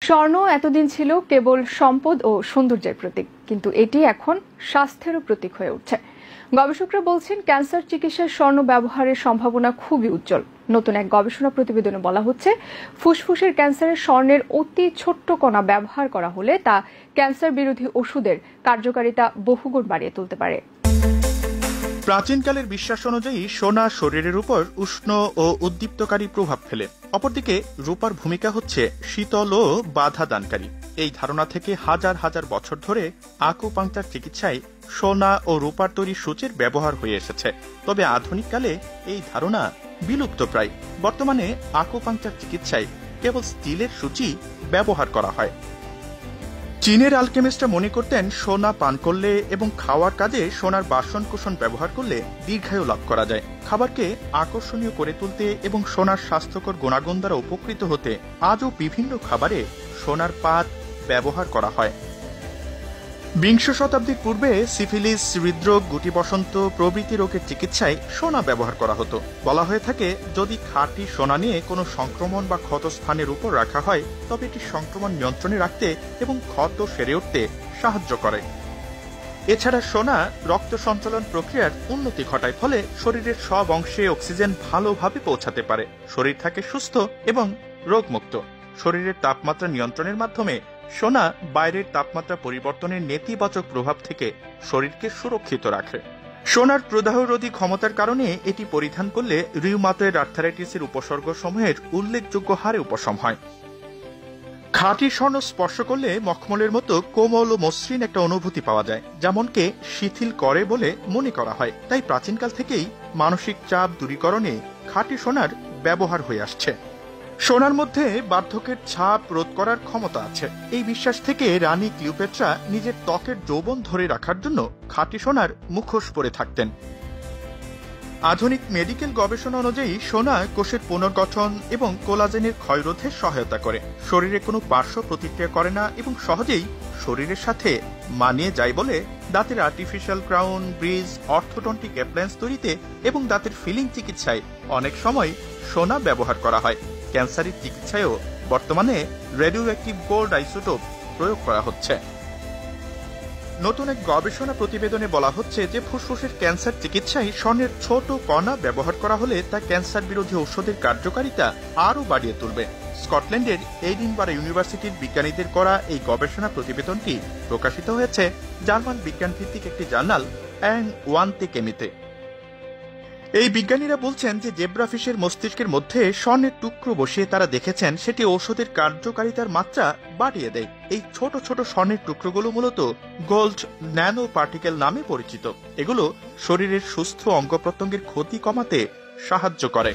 স্বর্ণ এতদিন ছিল কেবল সম্পদ ও সৌন্দর্যের প্রতীক, কিন্তু এটি এখন স্বাস্থ্যেরও প্রতীক হয়ে উঠছে। গবেষকরা বলছেন, ক্যান্সার চিকিৎসায় স্বর্ণ ব্যবহারের সম্ভাবনা খুবই উজ্জ্বল। নতুন এক গবেষণা প্রতিবেদনে বলা হচ্ছে, ফুসফুসের ক্যান্সারে স্বর্ণের অতি ছোট্ট কণা ব্যবহার করা হলে তা ক্যান্সার বিরোধী ওষুধের কার্যকারিতা বহুগুণ বাড়িয়ে তুলতে পারে। প্রাচীনকালের বিশ্বাস অনুযায়ী সোনা শরীরের উপর উষ্ণ ও উদ্দীপ্তকারী প্রভাব ফেলে। অপরদিকে রূপার ভূমিকা হচ্ছে শীতল ও বাধা দানকারী। এই ধারণা থেকে হাজার হাজার বছর ধরে আকুপাংচার চিকিৎসায় সোনা ও রূপার তৈরি সূচের ব্যবহার হয়ে এসেছে। তবে আধুনিককালে এই ধারণা বিলুপ্ত প্রায়। বর্তমানে আকুপাংচার চিকিৎসায় কেবল স্টিলের সূচি ব্যবহার করা হয়। চীনের আলকেমিস্টরা মনে করতেন, সোনা পান করলে এবং খাওয়ার কাজে সোনার বাসন কোসন ব্যবহার করলে দীর্ঘায়ু লাভ করা যায়। খাবারকে আকর্ষণীয় করে তুলতে এবং সোনার স্বাস্থ্যকর গুণাগুণ দ্বারা উপকৃত হতে আজও বিভিন্ন খাবারে সোনার পাত ব্যবহার করা হয়। বিংশ শতাব্দীর পূর্বে সিফিলিস, হৃদরোগ, গুটি বসন্ত প্রভৃতি রোগের চিকিৎসায় সোনা ব্যবহার করা হতো। বলা হয়ে থাকে, যদি খাঁটি সোনা নিয়ে কোনো সংক্রমণ বা ক্ষত স্থানের উপর রাখা হয় তবে এটি সংক্রমণ নিয়ন্ত্রণে রাখতে এবং ক্ষত সেরে উঠতে সাহায্য করে। এছাড়া সোনা রক্ত সঞ্চালন প্রক্রিয়ার উন্নতি ঘটায়, ফলে শরীরের সব অংশে অক্সিজেন ভালোভাবে পৌঁছাতে পারে। শরীর থাকে সুস্থ এবং রোগমুক্ত। শরীরের তাপমাত্রা নিয়ন্ত্রণের মাধ্যমে সোনা বাইরের তাপমাত্রা পরিবর্তনের নেতিবাচক প্রভাব থেকে শরীরকে সুরক্ষিত রাখে। সোনার প্রদাহরোধী ক্ষমতার কারণে এটি পরিধান করলে রিউমাটয়েড আর্থারাইটিসের উপসর্গ সমূহের উল্লেখযোগ্য হারে উপশম হয়। খাঁটি স্বর্ণ স্পর্শ করলে মখমলের মতো কোমল ও মসৃণ একটা অনুভূতি পাওয়া যায়, যেমনকে শিথিল করে বলে মনে করা হয়। তাই প্রাচীনকাল থেকেই মানসিক চাপ দূরীকরণে খাঁটি সোনার ব্যবহার হয়ে আসছে। সোনার মধ্যে বার্ধক্যের ছাপ রোধ করার ক্ষমতা আছে। এই বিশ্বাস থেকে রানী ক্লিওপেট্রা নিজের ত্বকের যৌবন ধরে রাখার জন্য খাঁটি সোনার মুখোশ পরে থাকতেন। আধুনিক মেডিকেল গবেষণা অনুযায়ী সোনা কোষের পুনর্গঠন এবং কোলাজেনের ক্ষয়রোধে সহায়তা করে। শরীরে কোনো পার্শ্ব প্রতিক্রিয়া করে না এবং সহজেই শরীরের সাথে মানিয়ে যায় বলে দাঁতের artificial crown, bridge, orthodontic appliance তৈরিতে এবং দাঁতের ফিলিং চিকিৎসায় অনেক সময় সোনা ব্যবহার করা হয়। ক্যান্সারের চিকিৎসায়ও বর্তমানে রেডিও অ্যাক্টিভ গোল্ড আইসোটোপ প্রয়োগ করা হচ্ছে। নতুন এক গবেষণা প্রতিবেদনে বলা হচ্ছে যে ফুসফুসের ক্যান্সার চিকিৎসায় স্বর্ণের ছোট কণা ব্যবহার করা হলে তা ক্যান্সার বিরোধী ঔষধের কার্যকারিতা আরও বাড়িয়ে তুলবে। স্কটল্যান্ডের এডিনবারা ইউনিভার্সিটির বিজ্ঞানীদের করা এই গবেষণা প্রতিবেদনটি প্রকাশিত হয়েছে জার্মান বিজ্ঞানভিত্তিক একটি জার্নাল অ্যান্ড ওয়ানতে কেমিতে। এই বিজ্ঞানীরা বলছেন যে জেব্রাফিশের মস্তিষ্কের মধ্যে স্বর্ণের টুকরো বসিয়ে তারা দেখেছেন সেটি ঔষধের কার্যকারিতার মাত্রা বাড়িয়ে দেয়। এই ছোট ছোট স্বর্ণের টুকরোগুলো মূলত গোল্ড ন্যানো পার্টিকেল নামে পরিচিত। এগুলো শরীরের সুস্থ অঙ্গ প্রত্যঙ্গের ক্ষতি কমাতে সাহায্য করে।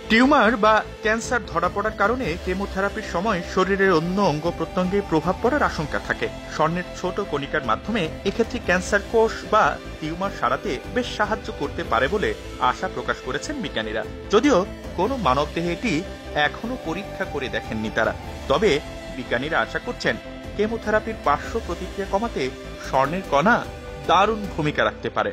টিউমার বা ক্যান্সার ধরা পড়ার কারণে কেমোথেরাপির সময় শরীরের অন্য অঙ্গ প্রত্যঙ্গে প্রভাব পড়ার আশঙ্কা থাকে। স্বর্ণের ছোট কণিকার মাধ্যমে এক্ষেত্রে ক্যান্সার কোষ বা টিউমার সারাতে বেশ সাহায্য করতে পারে বলে আশা প্রকাশ করেছেন বিজ্ঞানীরা। যদিও কোনো মানবদেহে এটি এখনো পরীক্ষা করে দেখেননি তারা। তবে বিজ্ঞানীরা আশা করছেন কেমোথেরাপির পার্শ্ব প্রতিক্রিয়া কমাতে স্বর্ণের কণা দারুণ ভূমিকা রাখতে পারে।